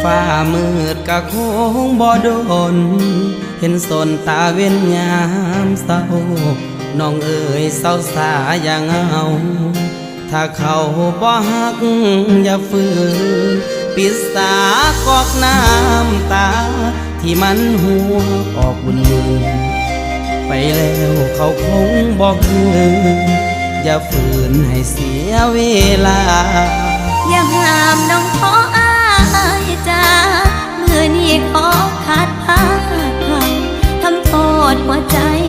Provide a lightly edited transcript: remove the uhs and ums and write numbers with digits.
ฟ้ามืดกะคงบ่โดนเห็นสนตาเว้นยามเศร้าน้องเอ๋ยเศร้าสาอย่างเอาถ้าเขาบ่ฮักอย่าฝืนปิดสากอกน้ำตาที่มันหัวออกบุญมือไปแล้วเขาคงบอกคืนอย่าฝืนให้เสียเวลาอย่าห้ามน้อง